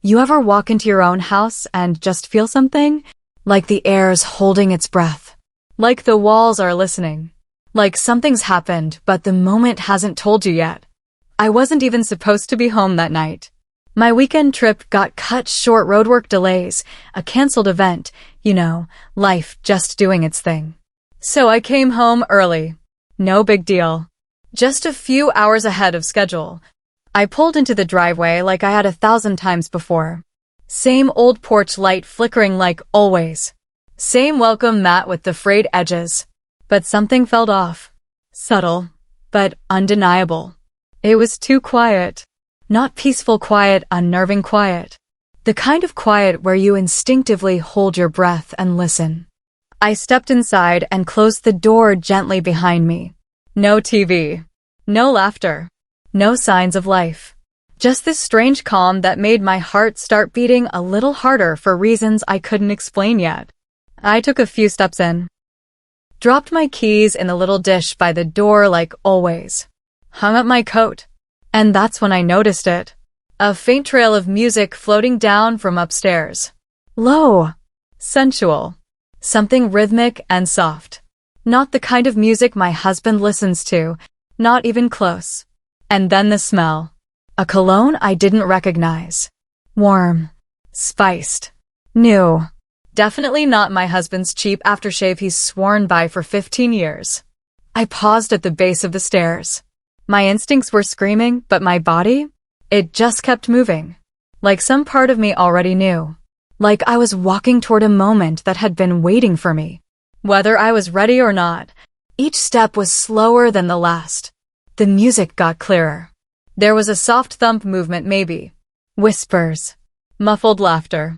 You ever walk into your own house and just feel something? Like the air's holding its breath. Like the walls are listening. Like something's happened, but the moment hasn't told you yet. I wasn't even supposed to be home that night. My weekend trip got cut short, roadwork delays, a canceled event, life just doing its thing. So I came home early. No big deal. Just a few hours ahead of schedule. I pulled into the driveway like I had 1,000 times before. Same old porch light flickering like always. Same welcome mat with the frayed edges. But something felt off. Subtle, but undeniable. It was too quiet. Not peaceful quiet, unnerving quiet. The kind of quiet where you instinctively hold your breath and listen. I stepped inside and closed the door gently behind me. No TV. No laughter. No signs of life. Just this strange calm that made my heart start beating a little harder for reasons I couldn't explain yet. I took a few steps in. Dropped my keys in the little dish by the door like always. Hung up my coat. And that's when I noticed it. A faint trail of music floating down from upstairs. Low. Sensual. Something rhythmic and soft. Not the kind of music my husband listens to, not even close. And then the smell. A cologne I didn't recognize. Warm. Spiced. New. Definitely not my husband's cheap aftershave he's sworn by for 15 years. I paused at the base of the stairs. My instincts were screaming, but my body? It just kept moving. Like some part of me already knew. Like I was walking toward a moment that had been waiting for me. Whether I was ready or not, each step was slower than the last. The music got clearer. There was a soft thump movement maybe. Whispers. Muffled laughter.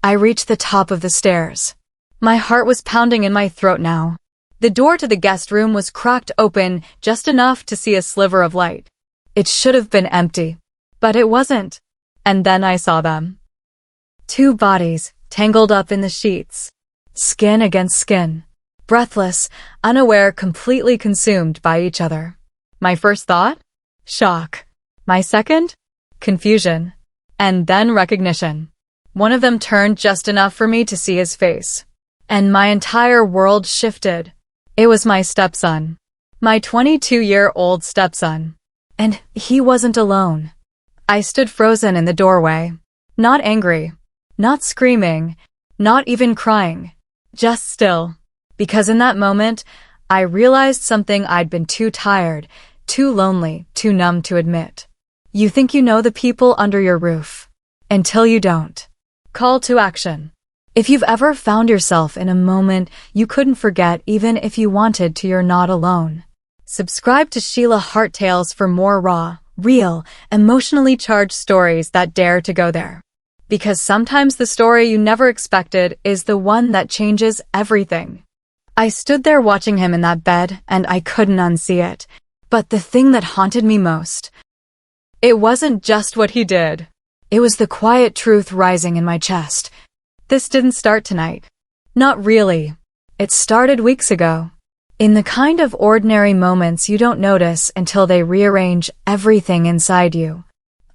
I reached the top of the stairs. My heart was pounding in my throat now. The door to the guest room was cracked open just enough to see a sliver of light. It should have been empty. But it wasn't. And then I saw them. Two bodies, tangled up in the sheets. Skin against skin. Breathless, unaware, completely consumed by each other. My first thought? Shock. My second? Confusion. And then recognition. One of them turned just enough for me to see his face. And my entire world shifted. It was my stepson. My 22-year-old stepson. And he wasn't alone. I stood frozen in the doorway. Not angry. Not screaming. Not even crying. Just still. Because in that moment, I realized something I'd been too tired, too lonely, too numb to admit. You think you know the people under your roof. Until you don't. Call to action. If you've ever found yourself in a moment you couldn't forget even if you wanted to, you're not alone. Subscribe to Sheila Hart Tales for more raw, real, emotionally charged stories that dare to go there. Because sometimes the story you never expected is the one that changes everything. I stood there watching him in that bed and I couldn't unsee it. But the thing that haunted me most, it wasn't just what he did. It was the quiet truth rising in my chest. This didn't start tonight. Not really. It started weeks ago. In the kind of ordinary moments you don't notice until they rearrange everything inside you.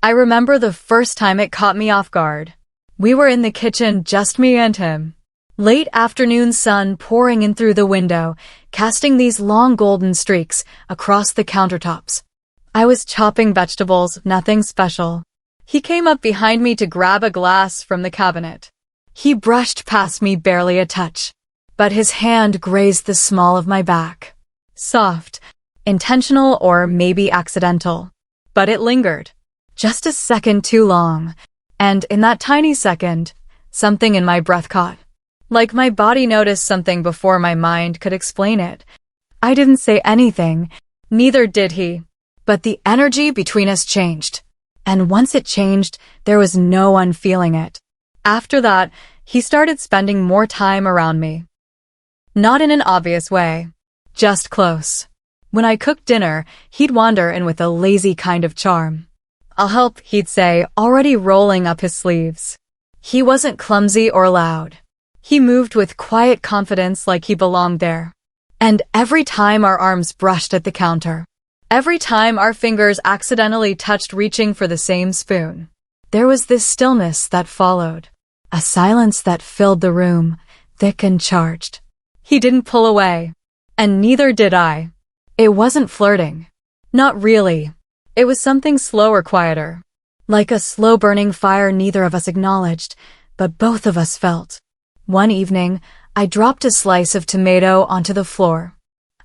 I remember the first time it caught me off guard. We were in the kitchen, just me and him. Late afternoon sun pouring in through the window, casting these long golden streaks across the countertops. I was chopping vegetables, nothing special. He came up behind me to grab a glass from the cabinet. He brushed past me barely a touch, but his hand grazed the small of my back. Soft, intentional or maybe accidental, but it lingered. Just a second too long, and in that tiny second, something in my breath caught. Like my body noticed something before my mind could explain it. I didn't say anything, neither did he, but the energy between us changed. And once it changed, there was no unfeeling it. After that, he started spending more time around me. Not in an obvious way, just close. When I cooked dinner, he'd wander in with a lazy kind of charm. "I'll help," he'd say, already rolling up his sleeves. He wasn't clumsy or loud. He moved with quiet confidence like he belonged there. And every time our arms brushed at the counter, every time our fingers accidentally touched reaching for the same spoon, There was this stillness that followed, a silence that filled the room, thick and charged. He didn't pull away, and neither did I. It wasn't flirting. Not really. It was something slower, quieter. Like a slow-burning fire neither of us acknowledged, but both of us felt. One evening, I dropped a slice of tomato onto the floor.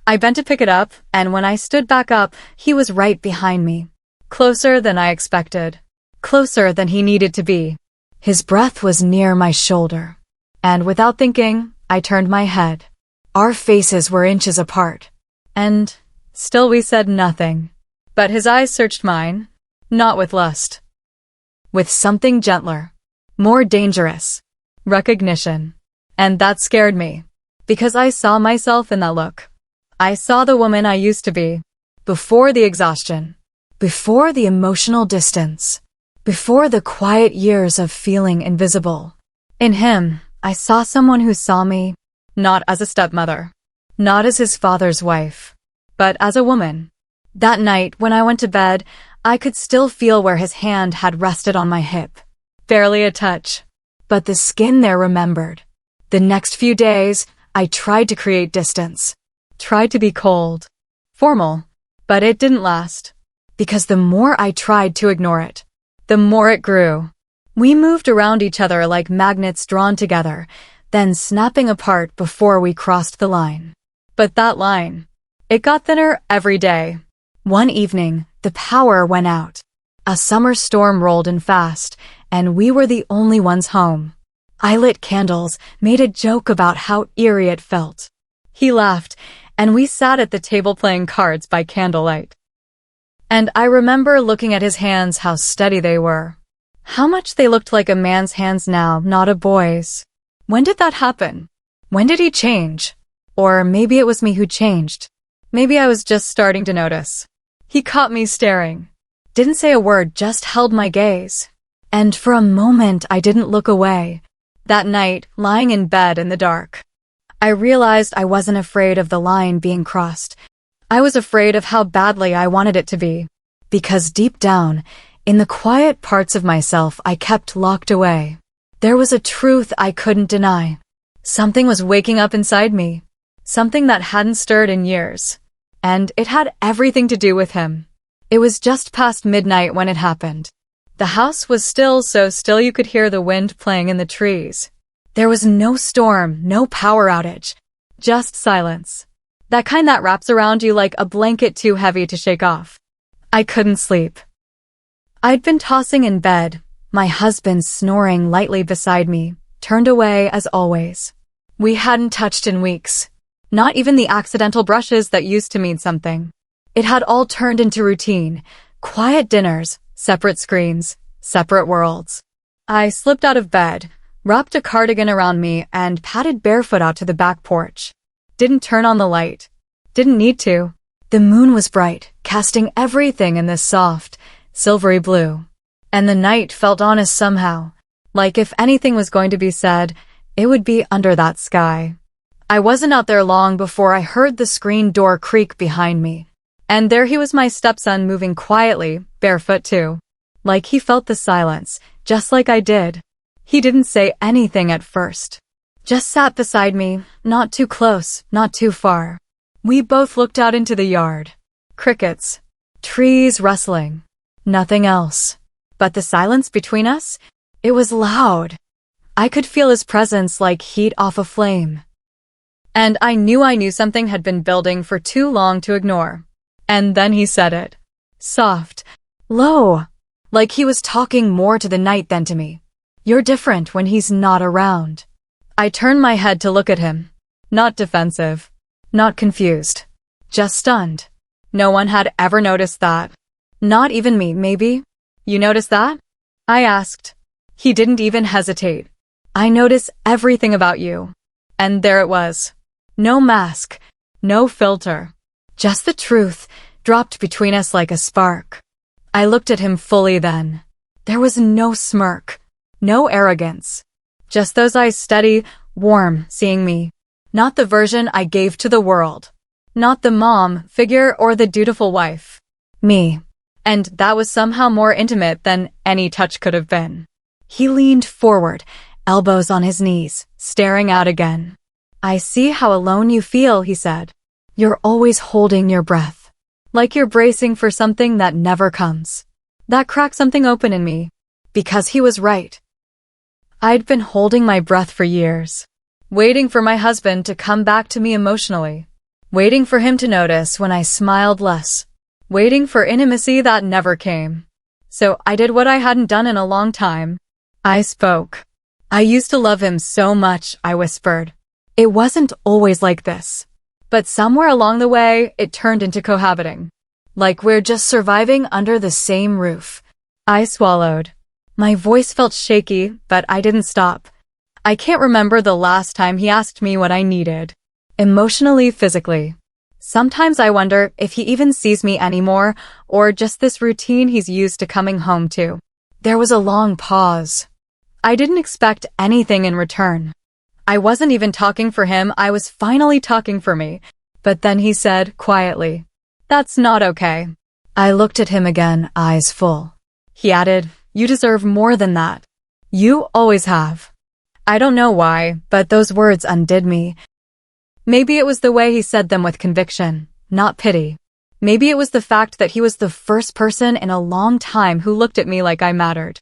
I bent to pick it up, and when I stood back up, he was right behind me. Closer than I expected. Closer than he needed to be. His breath was near my shoulder. And without thinking, I turned my head. Our faces were inches apart. And still we said nothing. But his eyes searched mine, not with lust. With something gentler. More dangerous. Recognition. And that scared me. Because I saw myself in that look. I saw the woman I used to be. Before the exhaustion. Before the emotional distance. Before the quiet years of feeling invisible. In him, I saw someone who saw me, not as a stepmother. Not as his father's wife. But as a woman. That night, when I went to bed, I could still feel where his hand had rested on my hip. Barely a touch. But the skin there remembered. The next few days, I tried to create distance. Tried to be cold. Formal. But it didn't last. Because the more I tried to ignore it, the more it grew. We moved around each other like magnets drawn together, then snapping apart before we crossed the line. But that line, it got thinner every day. One evening, the power went out. A summer storm rolled in fast, and we were the only ones home. I lit candles, made a joke about how eerie it felt. He laughed, and we sat at the table playing cards by candlelight. And I remember looking at his hands, how steady they were. How much they looked like a man's hands now, not a boy's. When did that happen? When did he change? Or maybe it was me who changed. Maybe I was just starting to notice. He caught me staring. Didn't say a word, just held my gaze. And for a moment I didn't look away. That night, lying in bed in the dark, I realized I wasn't afraid of the line being crossed. I was afraid of how badly I wanted it to be. Because deep down, in the quiet parts of myself I kept locked away, there was a truth I couldn't deny. Something was waking up inside me. Something that hadn't stirred in years. And it had everything to do with him. It was just past midnight when it happened. The house was still, so still you could hear the wind playing in the trees. There was no storm, no power outage. Just silence. That kind that wraps around you like a blanket too heavy to shake off. I couldn't sleep. I'd been tossing in bed, my husband snoring lightly beside me, turned away as always. We hadn't touched in weeks. Not even the accidental brushes that used to mean something. It had all turned into routine. Quiet dinners, separate screens, separate worlds. I slipped out of bed, wrapped a cardigan around me, and padded barefoot out to the back porch. Didn't turn on the light. Didn't need to. The moon was bright, casting everything in this soft, silvery blue. And the night felt honest somehow. Like if anything was going to be said, it would be under that sky. I wasn't out there long before I heard the screen door creak behind me. And there he was, my stepson, moving quietly, barefoot too. Like he felt the silence, just like I did. He didn't say anything at first. Just sat beside me, not too close, not too far. We both looked out into the yard. Crickets. Trees rustling. Nothing else. But the silence between us? It was loud. I could feel his presence like heat off a flame. And I knew something had been building for too long to ignore. And then he said it. Soft. Low. Like he was talking more to the night than to me. You're different when he's not around. I turned my head to look at him. Not defensive. Not confused. Just stunned. No one had ever noticed that. Not even me, maybe? You noticed that? I asked. He didn't even hesitate. I notice everything about you. And there it was. No mask. No filter. Just the truth, dropped between us like a spark. I looked at him fully then. There was no smirk. No arrogance. Just those eyes steady, warm, seeing me. Not the version I gave to the world. Not the mom figure or the dutiful wife. Me. And that was somehow more intimate than any touch could have been. He leaned forward, elbows on his knees, staring out again. "I see how alone you feel," he said. "You're always holding your breath. Like you're bracing for something that never comes." That cracked something open in me. Because he was right. I'd been holding my breath for years. Waiting for my husband to come back to me emotionally. Waiting for him to notice when I smiled less. Waiting for intimacy that never came. So I did what I hadn't done in a long time. I spoke. "I used to love him so much," I whispered. "It wasn't always like this. But somewhere along the way, it turned into cohabiting. Like we're just surviving under the same roof." I swallowed. My voice felt shaky, but I didn't stop. I can't remember the last time he asked me what I needed. Emotionally, physically. Sometimes I wonder if he even sees me anymore, or just this routine he's used to coming home to. There was a long pause. I didn't expect anything in return. I wasn't even talking for him, I was finally talking for me. But then he said, quietly, "That's not okay." I looked at him again, eyes full. He added, "You deserve more than that. You always have." I don't know why, but those words undid me. Maybe it was the way he said them with conviction, not pity. Maybe it was the fact that he was the first person in a long time who looked at me like I mattered.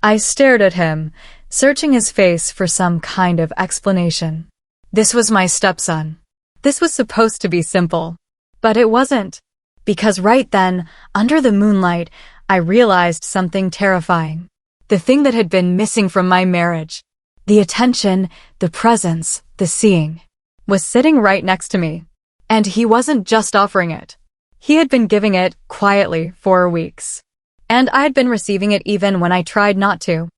I stared at him, searching his face for some kind of explanation. This was my stepson. This was supposed to be simple. But it wasn't. Because right then, under the moonlight, I realized something terrifying. The thing that had been missing from my marriage. The attention, the presence, the seeing. Was sitting right next to me. And he wasn't just offering it. He had been giving it, quietly, for weeks. And I'd been receiving it even when I tried not to.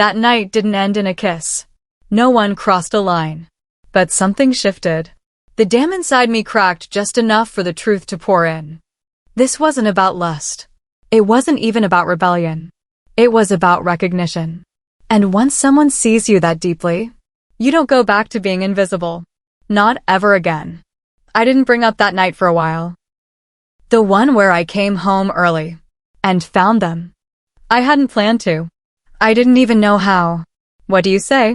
That night didn't end in a kiss. No one crossed a line. But something shifted. The dam inside me cracked just enough for the truth to pour in. This wasn't about lust. It wasn't even about rebellion. It was about recognition. And once someone sees you that deeply, you don't go back to being invisible. Not ever again. I didn't bring up that night for a while. The one where I came home early. And found them. I hadn't planned to. I didn't even know how. What do you say?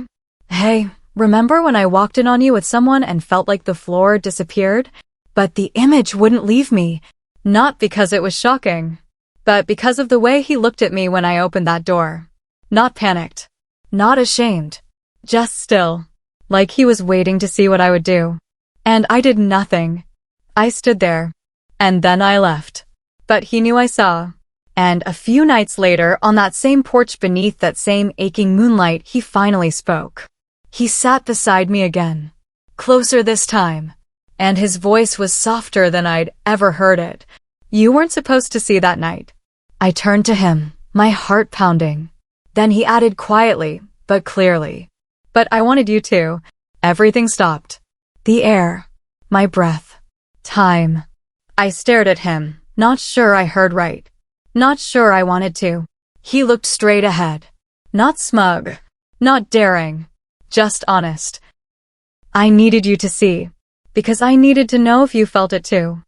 "Hey, remember when I walked in on you with someone and felt like the floor disappeared? But the image wouldn't leave me. Not because it was shocking. But because of the way he looked at me when I opened that door. Not panicked. Not ashamed. Just still. Like he was waiting to see what I would do. And I did nothing. I stood there. And then I left. But he knew I saw. And a few nights later, on that same porch beneath that same aching moonlight, he finally spoke. He sat beside me again. Closer this time. And his voice was softer than I'd ever heard it. "You weren't supposed to see that night." I turned to him, my heart pounding. Then he added quietly, but clearly. "But I wanted you to." Everything stopped. The air. My breath. Time. I stared at him, not sure I heard right. Not sure I wanted to. He looked straight ahead. Not smug. Not daring. Just honest. "I needed you to see. Because I needed to know if you felt it too."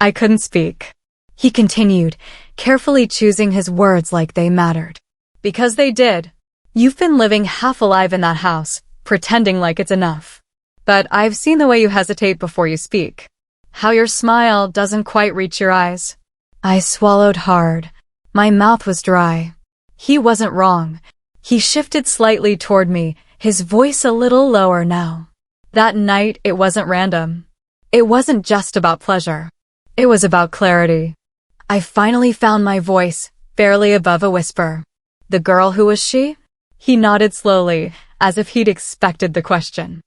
I couldn't speak. He continued, carefully choosing his words like they mattered. "Because they did. You've been living half alive in that house, pretending like it's enough. But I've seen the way you hesitate before you speak. How your smile doesn't quite reach your eyes." I swallowed hard. My mouth was dry. He wasn't wrong. He shifted slightly toward me, his voice a little lower now. That night, it wasn't random. It wasn't just about pleasure. It was about clarity. I finally found my voice, barely above a whisper. "The girl, who was she?" He nodded slowly, as if he'd expected the question.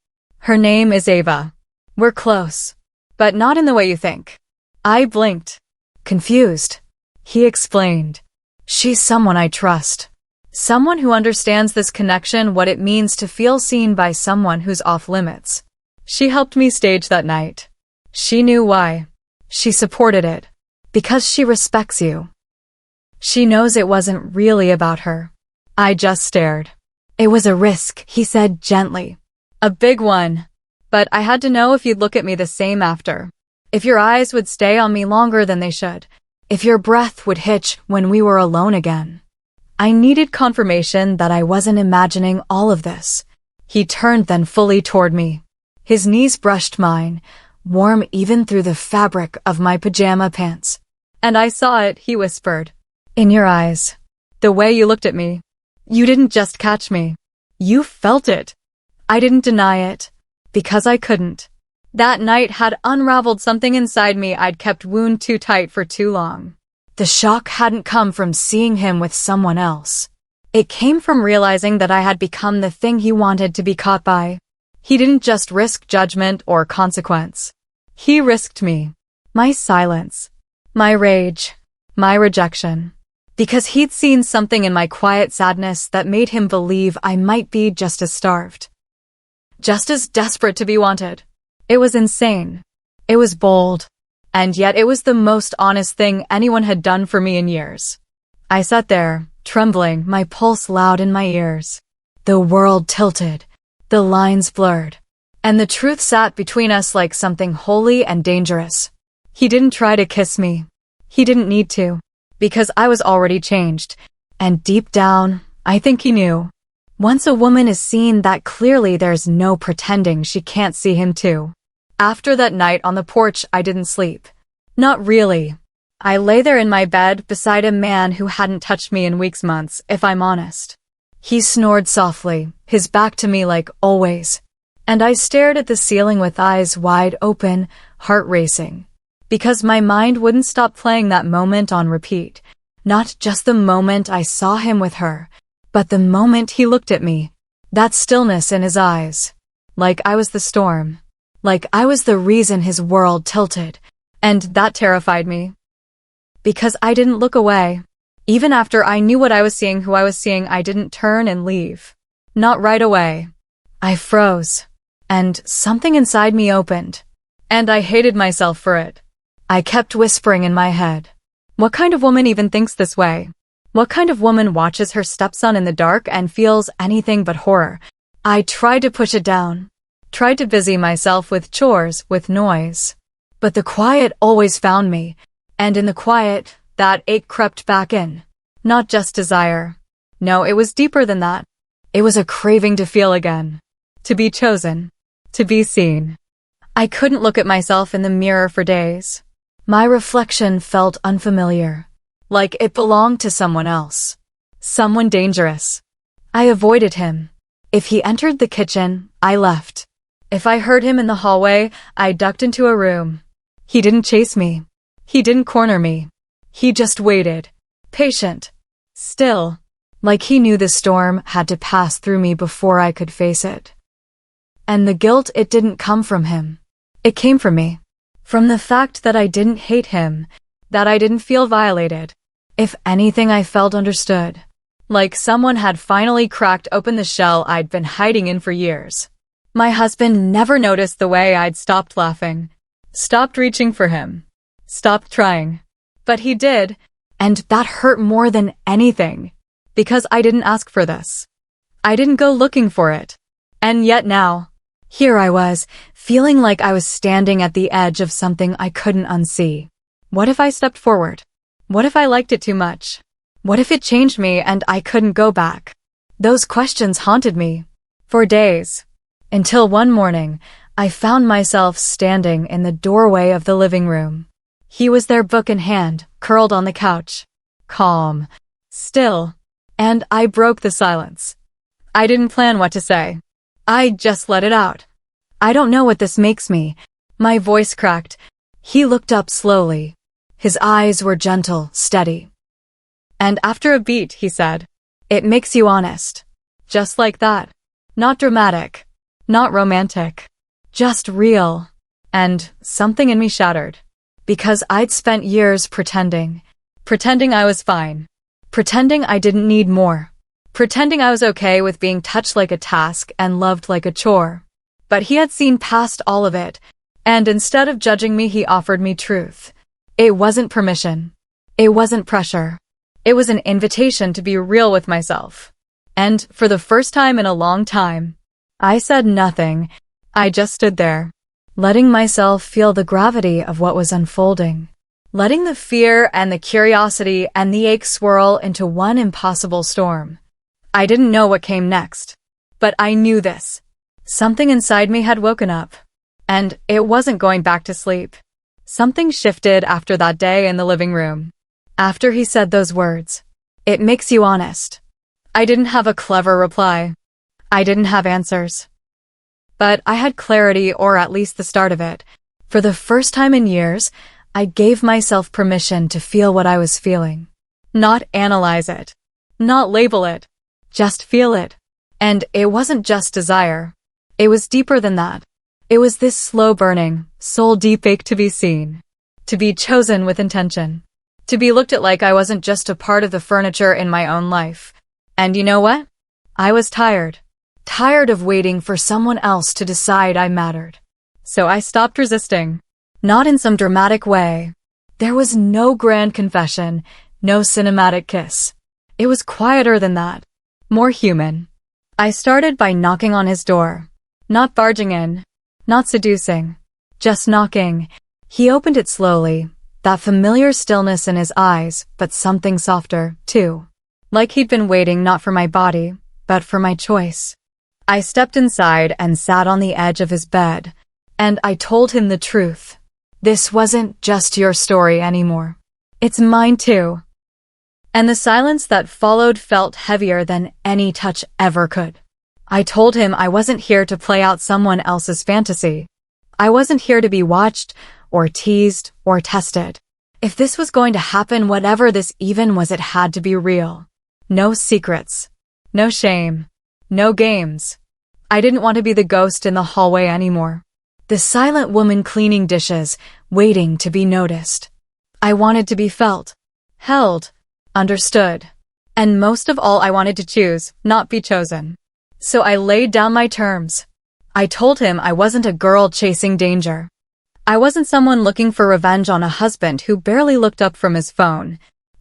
"Her name is Ava. We're close. But not in the way you think." I blinked. Confused. He explained. "She's someone I trust. Someone who understands this connection, what it means to feel seen by someone who's off limits. She helped me stage that night. She knew why. She supported it. Because she respects you. She knows it wasn't really about her." I just stared. "It was a risk," he said gently. "A big one. But I had to know if you'd look at me the same after. If your eyes would stay on me longer than they should. if your breath would hitch when we were alone again. I needed confirmation that I wasn't imagining all of this. He turned then fully toward me. His knees brushed mine, warm even through the fabric of my pajama pants. And I saw it, he whispered. In your eyes. The way you looked at me. You didn't just catch me. You felt it. I didn't deny it. Because I couldn't. That night had unraveled something inside me I'd kept wound too tight for too long. The shock hadn't come from seeing him with someone else. It came from realizing that I had become the thing he wanted to be caught by. He didn't just risk judgment or consequence. He risked me. My silence. My rage. My rejection. Because he'd seen something in my quiet sadness that made him believe I might be just as starved. Just as desperate to be wanted. It was insane. It was bold. And yet it was the most honest thing anyone had done for me in years. I sat there, trembling, my pulse loud in my ears. The world tilted. The lines blurred. And the truth sat between us like something holy and dangerous. He didn't try to kiss me. He didn't need to. Because I was already changed. And deep down, I think he knew. Once a woman is seen that clearly, there's no pretending she can't see him too. After that night on the porch, I didn't sleep. Not really. I lay there in my bed beside a man who hadn't touched me in weeks, months, if I'm honest. He snored softly, his back to me like always. And I stared at the ceiling with eyes wide open, heart racing. Because my mind wouldn't stop playing that moment on repeat. Not just the moment I saw him with her, but the moment he looked at me. That stillness in his eyes. Like I was the storm. Like I was the reason his world tilted. And that terrified me. Because I didn't look away. Even after I knew what I was seeing, who I was seeing, I didn't turn and leave. Not right away. I froze. And something inside me opened. And I hated myself for it. I kept whispering in my head. What kind of woman even thinks this way? What kind of woman watches her stepson in the dark and feels anything but horror? I tried to push it down. Tried to busy myself with chores, with noise. But the quiet always found me. And in the quiet, that ache crept back in. Not just desire. No, it was deeper than that. It was a craving to feel again. To be chosen. To be seen. I couldn't look at myself in the mirror for days. My reflection felt unfamiliar. Like it belonged to someone else. Someone dangerous. I avoided him. If he entered the kitchen, I left. If I heard him in the hallway, I ducked into a room. He didn't chase me. He didn't corner me. He just waited. Patient. Still. Like he knew the storm had to pass through me before I could face it. And the guilt, it didn't come from him. It came from me. From the fact that I didn't hate him, that I didn't feel violated. If anything, I felt understood. Like someone had finally cracked open the shell I'd been hiding in for years. My husband never noticed the way I'd stopped laughing, stopped reaching for him, stopped trying. But he did, and that hurt more than anything. Because I didn't ask for this. I didn't go looking for it. And yet now, here I was, feeling like I was standing at the edge of something I couldn't unsee. What if I stepped forward? What if I liked it too much? What if it changed me and I couldn't go back? Those questions haunted me. For days. Until one morning, I found myself standing in the doorway of the living room. He was there, book in hand, curled on the couch. Calm. Still. And I broke the silence. I didn't plan what to say. I just let it out. I don't know what this makes me. My voice cracked. He looked up slowly. His eyes were gentle, steady. And after a beat, he said, "It makes you honest." Just like that. Not dramatic. Not romantic. Just real. And something in me shattered. Because I'd spent years pretending. Pretending I was fine. Pretending I didn't need more. Pretending I was okay with being touched like a task and loved like a chore. But he had seen past all of it, and instead of judging me, he offered me truth. It wasn't permission. It wasn't pressure. It was an invitation to be real with myself. And for the first time in a long time, I said nothing. I just stood there, letting myself feel the gravity of what was unfolding. letting the fear and the curiosity and the ache swirl into one impossible storm. I didn't know what came next, but I knew this. Something inside me had woken up, and it wasn't going back to sleep. Something shifted after that day in the living room. After he said those words, "It makes you honest." I didn't have a clever reply. I didn't have answers. But I had clarity, or at least the start of it. For the first time in years, I gave myself permission to feel what I was feeling. Not analyze it. Not label it. Just feel it. And it wasn't just desire. It was deeper than that. It was this slow-burning, soul-deep ache to be seen. To be chosen with intention. To be looked at like I wasn't just a part of the furniture in my own life. And you know what? I was tired. Tired of waiting for someone else to decide I mattered. So I stopped resisting. Not in some dramatic way. There was no grand confession, no cinematic kiss. It was quieter than that. More human. I started by knocking on his door. Not barging in. Not seducing. Just knocking. He opened it slowly. That familiar stillness in his eyes, but something softer, too. Like he'd been waiting not for my body, but for my choice. I stepped inside and sat on the edge of his bed, and I told him the truth. This wasn't just your story anymore. It's mine too. And the silence that followed felt heavier than any touch ever could. I told him I wasn't here to play out someone else's fantasy. I wasn't here to be watched, or teased, or tested. If this was going to happen, whatever this even was, it had to be real. No secrets. No shame. No games. I didn't want to be the ghost in the hallway anymore. The silent woman cleaning dishes, waiting to be noticed. I wanted to be felt, held, understood. And most of all, I wanted to choose, not be chosen. So I laid down my terms. I told him I wasn't a girl chasing danger. I wasn't someone looking for revenge on a husband who barely looked up from his phone.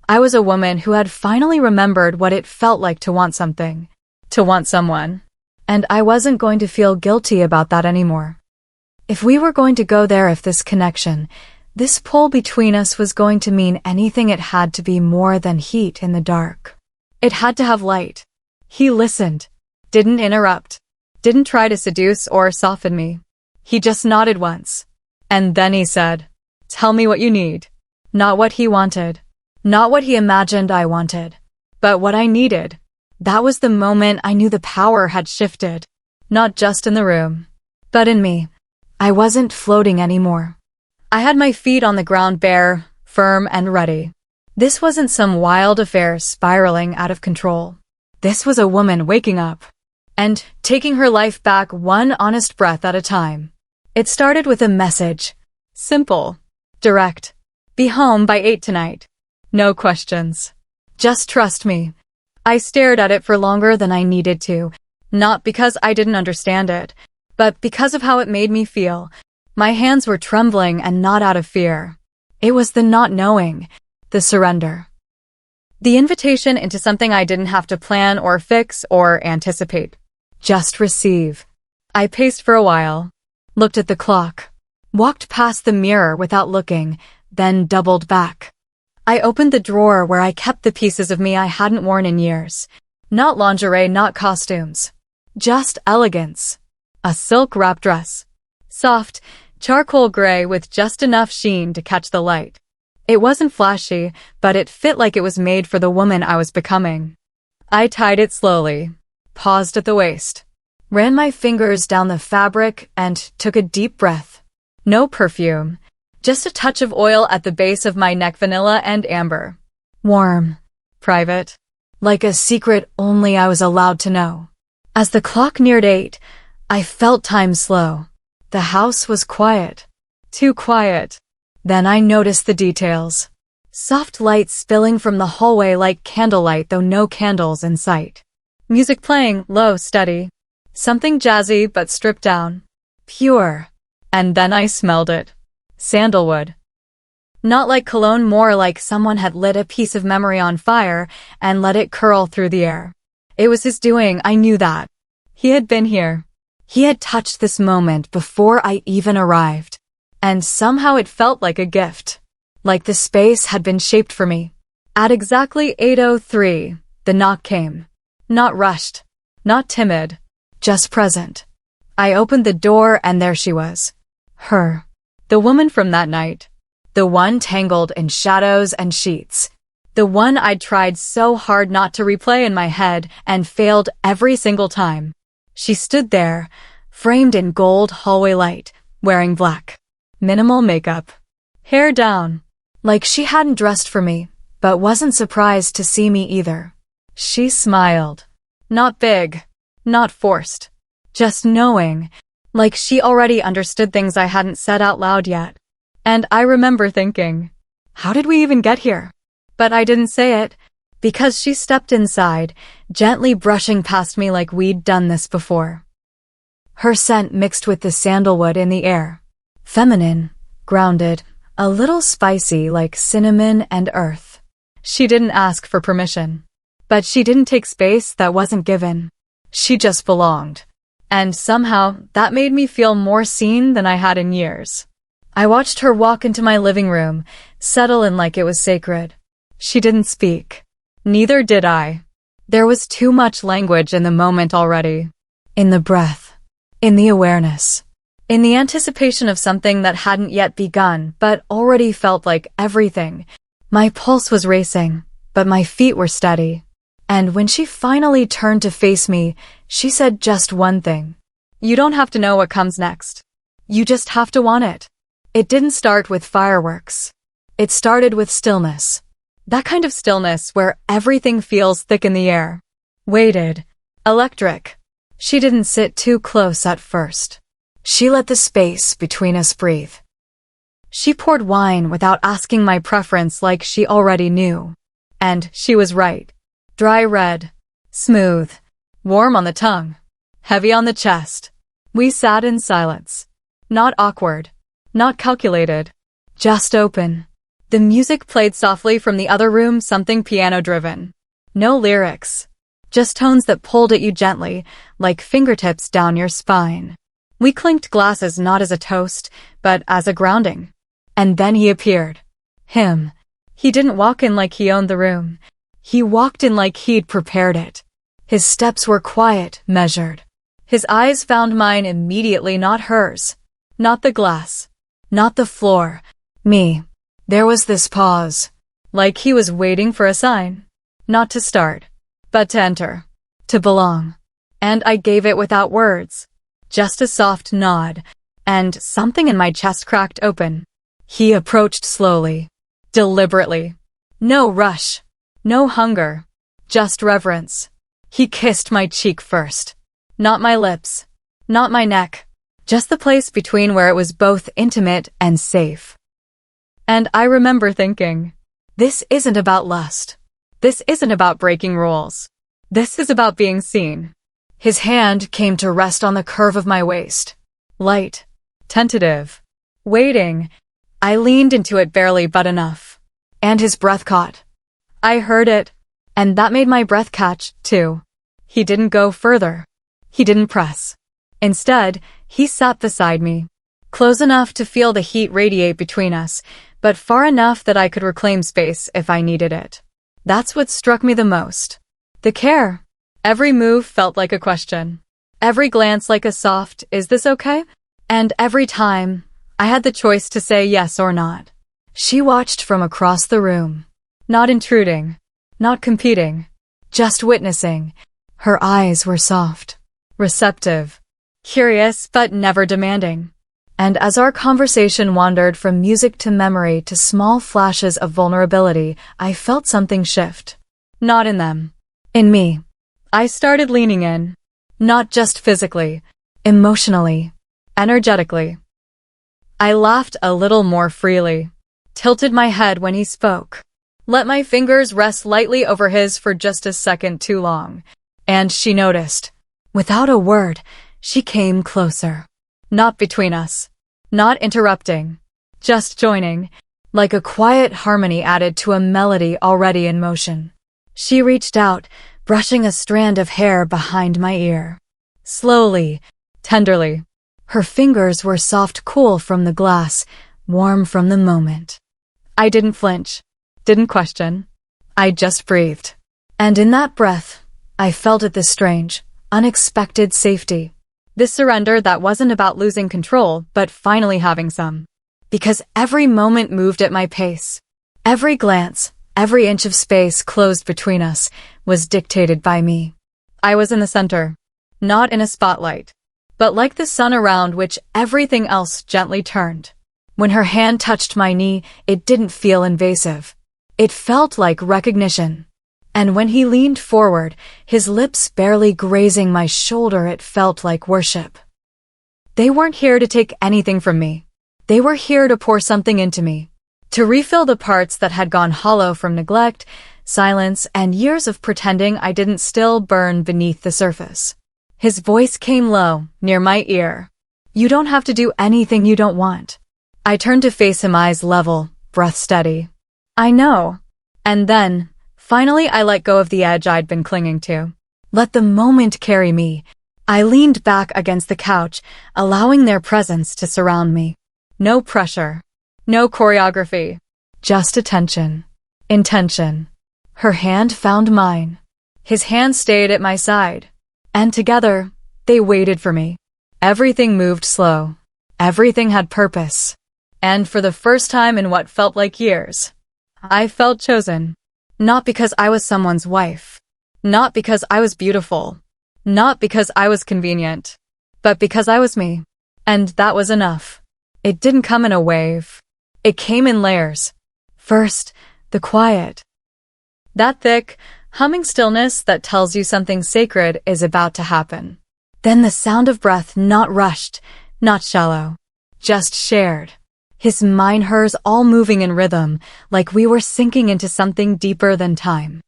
I was a woman who had finally remembered what it felt like to want something. To want someone. And I wasn't going to feel guilty about that anymore. If we were going to go there, if this connection, this pull between us was going to mean anything, it had to be more than heat in the dark. It had to have light. He listened. Didn't interrupt. Didn't try to seduce or soften me. He just nodded once. And then he said, "Tell me what you need." Not what he wanted. Not what he imagined I wanted. But what I needed. That was the moment I knew the power had shifted. Not just in the room, but in me. I wasn't floating anymore. I had my feet on the ground, bare, firm, and ready. This wasn't some wild affair spiraling out of control. This was a woman waking up and taking her life back one honest breath at a time. It started with a message. Simple. Direct. Be home by 8 tonight. No questions. Just trust me. I stared at it for longer than I needed to, not because I didn't understand it, but because of how it made me feel. My hands were trembling, and not out of fear. It was the not knowing, the surrender. The invitation into something I didn't have to plan or fix or anticipate. Just receive. I paced for a while, looked at the clock, walked past the mirror without looking, then doubled back. I opened the drawer where I kept the pieces of me I hadn't worn in years. Not lingerie, not costumes. Just elegance. A silk wrap dress. Soft, charcoal gray with just enough sheen to catch the light. It wasn't flashy, but it fit like it was made for the woman I was becoming. I tied it slowly, paused at the waist, ran my fingers down the fabric, and took a deep breath. No perfume. Just a touch of oil at the base of my neck, vanilla and amber. Warm. Private. Like a secret only I was allowed to know. As the clock neared 8, I felt time slow. The house was quiet. Too quiet. Then I noticed the details. Soft light spilling from the hallway like candlelight, though no candles in sight. Music playing, low, steady. Something jazzy but stripped down. Pure. And then I smelled it. Sandalwood. Not like cologne, more like someone had lit a piece of memory on fire and let it curl through the air. It was his doing, I knew that. He had been here. He had touched this moment before I even arrived. And somehow it felt like a gift. like the space had been shaped for me. At exactly 8:03, the knock came. Not rushed, not timid, just present. I opened the door and there she was. Her. The woman from that night. The one tangled in shadows and sheets. The one I'd tried so hard not to replay in my head and failed every single time. She stood there, framed in gold hallway light, wearing black. Minimal makeup. Hair down. Like she hadn't dressed for me, but wasn't surprised to see me either. She smiled. Not big. Not forced. Just knowing. Like she already understood things I hadn't said out loud yet. And I remember thinking, how did we even get here? But I didn't say it, because she stepped inside, gently brushing past me like we'd done this before. Her scent mixed with the sandalwood in the air. Feminine, grounded, a little spicy like cinnamon and earth. She didn't ask for permission. But she didn't take space that wasn't given. She just belonged. And somehow, that made me feel more seen than I had in years. I watched her walk into my living room, settle in like it was sacred. She didn't speak. Neither did I. There was too much language in the moment already. In the breath. In the awareness. In the anticipation of something that hadn't yet begun, but already felt like everything. My pulse was racing, but my feet were steady. And when she finally turned to face me, she said just one thing. You don't have to know what comes next. You just have to want it. It didn't start with fireworks. It started with stillness. That kind of stillness where everything feels thick in the air. Weighted. Electric. She didn't sit too close at first. She let the space between us breathe. She poured wine without asking my preference like she already knew. And she was right. Dry red. Smooth. Warm on the tongue. Heavy on the chest. We sat in silence. Not awkward. Not calculated. Just open. The music played softly from the other room, something piano-driven. No lyrics. Just tones that pulled at you gently, like fingertips down your spine. We clinked glasses not as a toast, but as a grounding. And then he appeared. Him. He didn't walk in like he owned the room. He walked in like he'd prepared it. His steps were quiet, measured. His eyes found mine immediately, not hers. Not the glass. Not the floor. Me. There was this pause. Like he was waiting for a sign. Not to start, but to enter. To belong. And I gave it without words. Just a soft nod. And something in my chest cracked open. He approached slowly. Deliberately. No rush. No hunger. Just reverence. He kissed my cheek first. Not my lips. Not my neck. Just the place between where it was both intimate and safe. And I remember thinking, this isn't about lust. This isn't about breaking rules. This is about being seen. His hand came to rest on the curve of my waist. Light. Tentative. Waiting. I leaned into it barely but enough. And his breath caught. I heard it. And that made my breath catch, too. He didn't go further. He didn't press. Instead, he sat beside me. Close enough to feel the heat radiate between us, but far enough that I could reclaim space if I needed it. That's what struck me the most. The care. Every move felt like a question. Every glance like a soft, is this okay? And every time, I had the choice to say yes or not. She watched from across the room. Not intruding. Not competing. Just witnessing. Her eyes were soft. Receptive. Curious but never demanding. And as our conversation wandered from music to memory to small flashes of vulnerability, I felt something shift. Not in them. In me. I started leaning in. Not just physically. Emotionally. Energetically. I laughed a little more freely. Tilted my head when he spoke. Let my fingers rest lightly over his for just a second too long. And she noticed. Without a word, she came closer. Not between us. Not interrupting. Just joining. Like a quiet harmony added to a melody already in motion. She reached out, brushing a strand of hair behind my ear. Slowly, tenderly. Her fingers were soft, cool from the glass, warm from the moment. I didn't flinch, didn't question. I just breathed. And in that breath, I felt this strange, unexpected safety. This surrender that wasn't about losing control, but finally having some. Because every moment moved at my pace. Every glance, every inch of space closed between us was dictated by me. I was in the center, not in a spotlight, but like the sun around which everything else gently turned. When her hand touched my knee, it didn't feel invasive. It felt like recognition. And when he leaned forward, his lips barely grazing my shoulder, it felt like worship. They weren't here to take anything from me. They were here to pour something into me, to refill the parts that had gone hollow from neglect, silence, and years of pretending I didn't still burn beneath the surface. His voice came low, near my ear. You don't have to do anything you don't want. I turned to face him, eyes level, breath steady. I know. And then, finally, I let go of the edge I'd been clinging to. Let the moment carry me. I leaned back against the couch, allowing their presence to surround me. No pressure. No choreography. Just attention. Intention. Her hand found mine. His hand stayed at my side. And together, they waited for me. Everything moved slow. Everything had purpose. And for the first time in what felt like years, I felt chosen. Not because I was someone's wife. Not because I was beautiful. Not because I was convenient. But because I was me. And that was enough. It didn't come in a wave. It came in layers. First, the quiet. That thick, humming stillness that tells you something sacred is about to happen. Then the sound of breath, not rushed, not shallow, just shared. His, mine, hers, all moving in rhythm, like we were sinking into something deeper than time.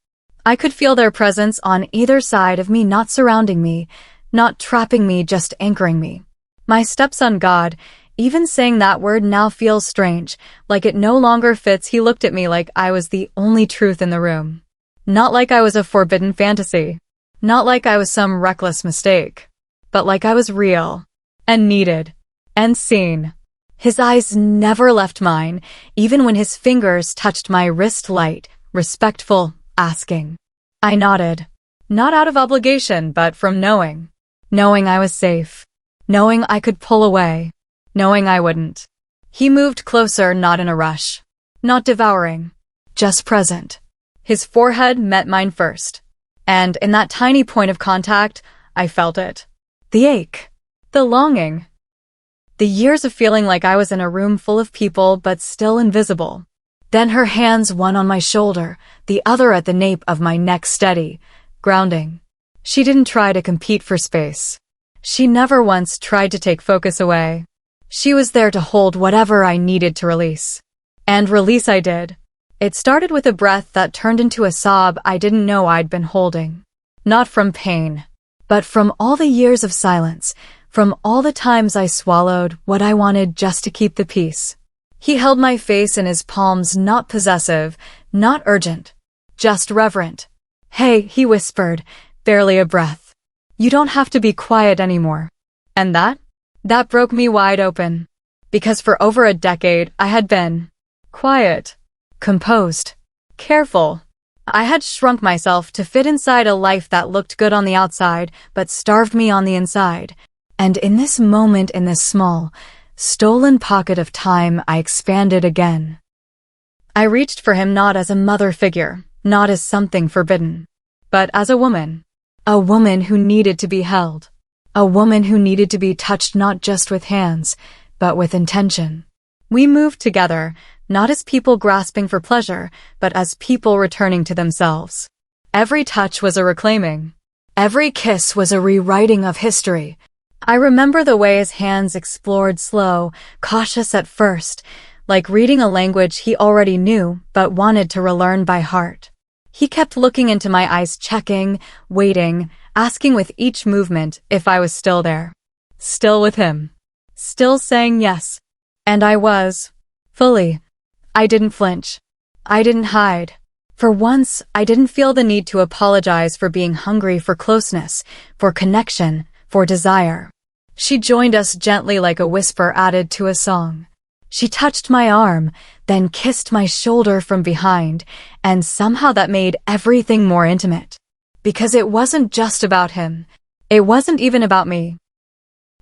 I could feel their presence on either side of me, not surrounding me, not trapping me, just anchoring me. My stepson, God, even saying that word now feels strange, like it no longer fits. He looked at me like I was the only truth in the room. Not like I was a forbidden fantasy. Not like I was some reckless mistake. But like I was real. And needed. And seen. His eyes never left mine, even when his fingers touched my wrist, light, respectful, asking. I nodded. Not out of obligation, but from knowing. Knowing I was safe. Knowing I could pull away. Knowing I wouldn't. He moved closer, not in a rush. Not devouring. Just present. His forehead met mine first. And in that tiny point of contact, I felt it. The ache. The longing. The years of feeling like I was in a room full of people but still invisible. Then her hands, one on my shoulder, the other at the nape of my neck, steady, grounding. She didn't try to compete for space. She never once tried to take focus away. She was there to hold whatever I needed to release. And release I did. It started with a breath that turned into a sob I didn't know I'd been holding. Not from pain, but from all the years of silence, from all the times I swallowed what I wanted just to keep the peace. He held my face in his palms, not possessive, not urgent, just reverent. Hey, he whispered, barely a breath. You don't have to be quiet anymore. And that broke me wide open. Because for over a decade, I had been quiet, composed, careful. I had shrunk myself to fit inside a life that looked good on the outside, but starved me on the inside. And in this moment, in this small, stolen pocket of time, I expanded again. I reached for him not as a mother figure, not as something forbidden, but as a woman who needed to be held, a woman who needed to be touched not just with hands, but with intention. We moved together, not as people grasping for pleasure, but as people returning to themselves. Every touch was a reclaiming. Every kiss was a rewriting of history. I remember the way his hands explored, slow, cautious at first, like reading a language he already knew but wanted to relearn by heart. He kept looking into my eyes, checking, waiting, asking with each movement if I was still there. Still with him. Still saying yes. And I was. Fully. I didn't flinch. I didn't hide. For once, I didn't feel the need to apologize for being hungry for closeness, for connection, for desire. She joined us gently like a whisper added to a song. She touched my arm, then kissed my shoulder from behind, and somehow that made everything more intimate. Because it wasn't just about him. It wasn't even about me.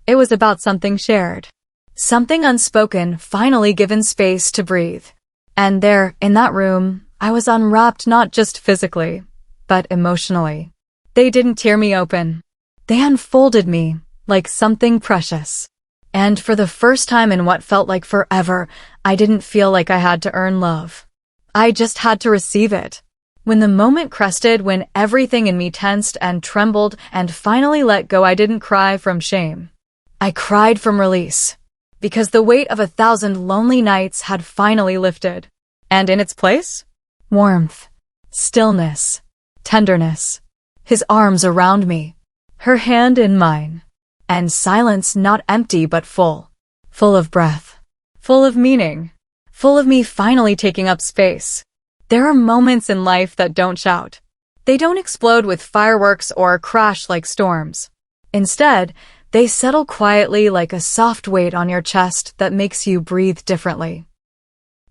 It was about something shared. Something unspoken, finally given space to breathe. And there, in that room, I was unwrapped not just physically, but emotionally. They didn't tear me open. They unfolded me like something precious. And for the first time in what felt like forever, I didn't feel like I had to earn love. I just had to receive it. When the moment crested, when everything in me tensed and trembled and finally let go, I didn't cry from shame. I cried from release. Because the weight of 1,000 lonely nights had finally lifted. And in its place? Warmth, stillness, tenderness. His arms around me, her hand in mine. And silence not empty but full. Full of breath. Full of meaning. Full of me finally taking up space. There are moments in life that don't shout. They don't explode with fireworks or crash like storms. Instead, they settle quietly like a soft weight on your chest that makes you breathe differently.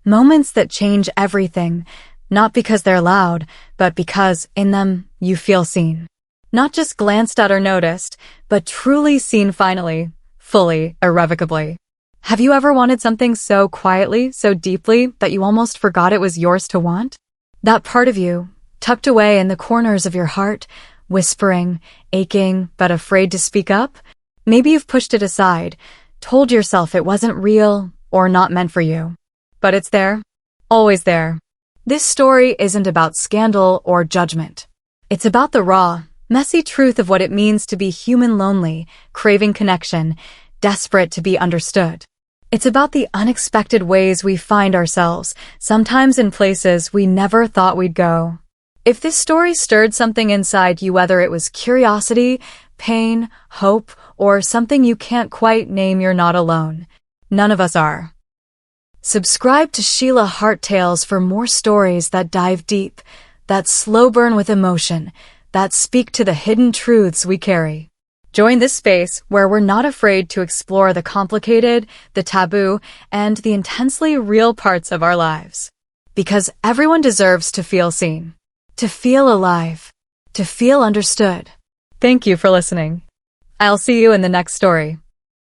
Moments that change everything, not because they're loud, but because, in them, you feel seen. Not just glanced at or noticed, but truly seen finally, fully, irrevocably. Have you ever wanted something so quietly, so deeply, that you almost forgot it was yours to want? That part of you, tucked away in the corners of your heart, whispering, aching, but afraid to speak up? Maybe you've pushed it aside, told yourself it wasn't real or not meant for you. But it's there, always there. This story isn't about scandal or judgment. It's about the raw, messy truth of what it means to be human, lonely, craving connection, desperate to be understood. It's about the unexpected ways we find ourselves, sometimes in places we never thought we'd go. If this story stirred something inside you, whether it was curiosity, pain, hope, or something you can't quite name, you're not alone. None of us are. Subscribe to Sheila Hart Tales for more stories that dive deep, that slow burn with emotion, that speak to the hidden truths we carry. Join this space where we're not afraid to explore the complicated, the taboo, and the intensely real parts of our lives. Because everyone deserves to feel seen, to feel alive, to feel understood. Thank you for listening. I'll see you in the next story.